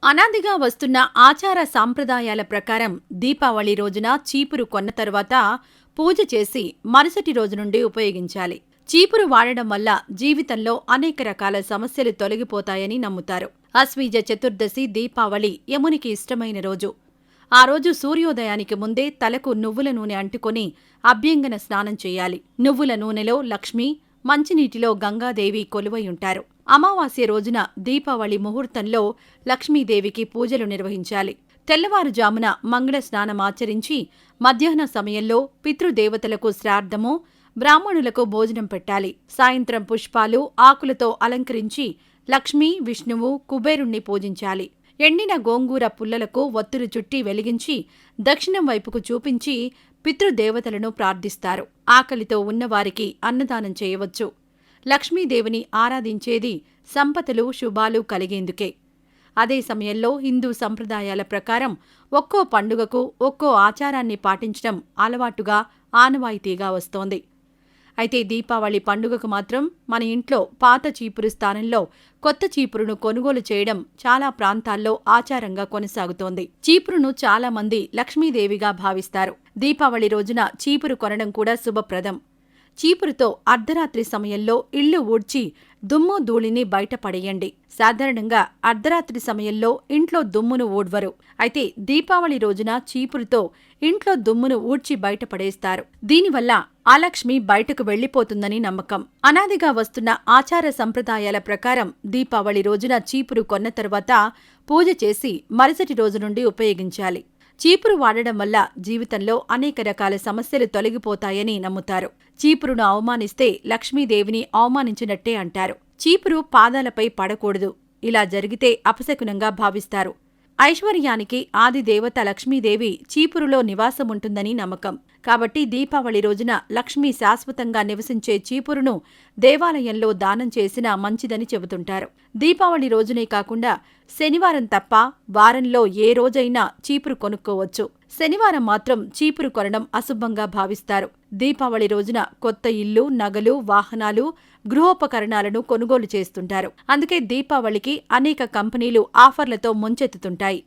అనాదిగా వస్తున్న ఆచార సాంప్రదాయాల ప్రకారం దీపావళి రోజున చీపురు కొన్న తర్వాత పూజ చేసి మరుసటి రోజు నుండి ఉపయోగించాలి. చీపురు వాడడం వల్ల జీవితంలో అనేక రకాల సమస్యలు తొలగిపోతాయని నమ్ముతారు. ఆశ్వీజ చతుర్దశి దీపావళి యమునికి ఇష్టమైన రోజు. ఆ రోజు సూర్యోదయానికి ముందే తలకు నువ్వుల నూనె అంటుకొని అభ్యంగన స్నానం చేయాలి. నువ్వుల నూనెలో లక్ష్మి, మంచినీటిలో గంగాదేవి కొలువై ఉంటారు. అమావాస్య రోజున దీపావళి ముహూర్తంలో లక్ష్మీదేవికి పూజలు నిర్వహించాలి. తెల్లవారుజామున మంగళ స్నానమాచరించి మధ్యాహ్న సమయంలో పితృదేవతలకు శ్రాద్ధము, బ్రాహ్మణులకు భోజనం పెట్టాలి. సాయంత్రం పుష్పాలు, ఆకులతో అలంకరించి లక్ష్మీ, విష్ణువు, కుబేరుణ్ణి పూజించాలి. ఎండిన గోంగూర పుల్లలకు ఒత్తులు చుట్టి వెలిగించి దక్షిణం వైపుకు చూపించి పితృదేవతలను ప్రార్థిస్తారు. ఆకలితో ఉన్నవారికి అన్నదానం చేయవచ్చు. లక్ష్మీదేవిని ఆరాధించేది సంపదలు, శుభాలు కలిగేందుకే. అదే సమయంలో హిందూ సంప్రదాయాల ప్రకారం ఒక్కో పండుగకు ఒక్కో ఆచారాన్ని పాటించడం అలవాటుగా, ఆనవాయితీగా వస్తోంది. అయితే దీపావళి పండుగకు మాత్రం మన ఇంట్లో పాత చీపురు స్థానంలో కొత్త చీపురును కొనుగోలు చేయడం చాలా ప్రాంతాల్లో ఆచారంగా కొనసాగుతోంది. చీపురును చాలా మంది లక్ష్మీదేవిగా భావిస్తారు. దీపావళి రోజున చీపురు కొనడం కూడా శుభప్రదం. చీపురుతో అర్ధరాత్రి సమయంలో ఇళ్లు ఊడ్చి దుమ్ము ధూళిని బయటపడేయండి. సాధారణంగా అర్ధరాత్రి సమయంలో ఇంట్లో దుమ్మును ఊడ్వరు. అయితే దీపావళి రోజున చీపురుతో ఇంట్లో దుమ్మును ఊడ్చి బయటపడేస్తారు. దీనివల్ల అలక్ష్మి బయటకు వెళ్లిపోతుందని నమ్మకం. అనాదిగా వస్తున్న ఆచార సంప్రదాయాల ప్రకారం దీపావళి రోజున చీపురు కొన్న తర్వాత పూజ చేసి మరుసటి రోజు నుండి ఉపయోగించాలి. చీపురు వాడడం వల్ల జీవితంలో అనేక రకాల సమస్యలు తొలగిపోతాయని నమ్ముతారు. చీపురును అవమానిస్తే లక్ష్మీదేవిని అవమానించినట్టే అంటారు. చీపురు పాదాలపై పడకూడదు. ఇలా జరిగితే అపశకునంగా భావిస్తారు. ఐశ్వర్యానికి ఆది దేవత లక్ష్మీదేవి చీపురులో నివాసముంటుందని నమ్మకం. కాబట్టి దీపావళి రోజున లక్ష్మీ శాశ్వతంగా నివసించే చీపురును దేవాలయంలో దానం చేసినా మంచిదని చెబుతుంటారు. దీపావళి రోజునే కాకుండా శనివారం తప్ప వారంలో ఏ రోజైనా చీపురు కొనుక్కోవచ్చు. శనివారం మాత్రం చీపురు కొనడం అశుభంగా భావిస్తారు. దీపావళి రోజున కొత్త ఇల్లు, నగలు, వాహనాలు, గృహోపకరణాలను కొనుగోలు చేస్తుంటారు. అందుకే దీపావళికి అనేక కంపెనీలు ఆఫర్లతో ముంచెత్తుతుంటాయి.